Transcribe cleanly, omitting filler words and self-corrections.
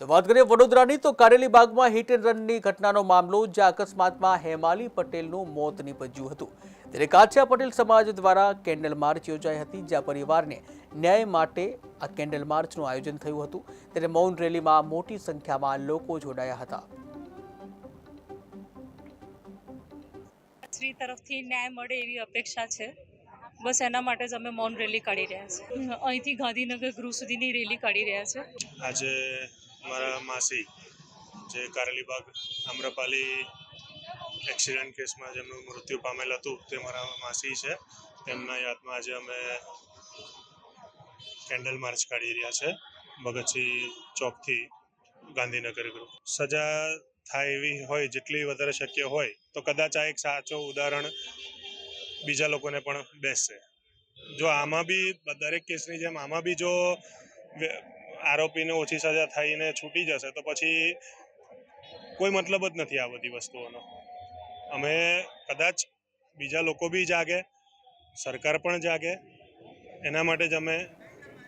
તો વાત કરીએ વડોદરાની તો કારેલીબાગમાં હિટ એન્ડ રનની ઘટનાનો મામલો, જ્યાં અકસ્માતમાં હેમાલી પટેલનું મોત નીપજ્યું હતું। ત્યારે કાછિયા પટેલ સમાજ દ્વારા કેન્ડલ માર્ચ યોજાઈ હતી, જ્યાં પરિવારને ન્યાય માટે આ કેન્ડલ માર્ચનું આયોજન થયું હતું। ત્યારે મૌન રેલીમાં મોટી સંખ્યામાં લોકો જોડાયા હતા। શ્રી તરફથી ન્યાય મળે એવી અપેક્ષા છે। બસ એના માટે જ અમે મૌન રેલી કાઢી રહ્યા છીએ। અહીંથી ગાંધીનગર ગૃહ સુધીની રેલી કાઢી રહ્યા છે। આજે મારા માસી જે કારેલીબાગ આમ્રપાલી એક્સિડન્ટ કેસમાં જેમનું મૃત્યુ પામેલ હતું તે મારા માસી છે। તેમના યાદમાં આજે અમે કેન્ડલ માર્ચ કાઢી રહ્યા છે ભગતસિંહ ચોકથી ગાંધીનગર ગૃહ। સજા થાય એવી હોય, જેટલી વધારે શક્ય હોય તો કદાચ આ એક સાચો ઉદાહરણ બીજા લોકોને પણ બેસશે। જો આમાં બી દરેક કેસની જેમ આમાં બી જો આરોપીને ઓછી સજા થઈને છૂટી જશે તો પછી કોઈ મતલબ જ નથી આ બધી વસ્તુઓનો। અમે કદાચ બીજા લોકો બી જાગે, સરકાર પણ જાગે, એના માટે જ અમે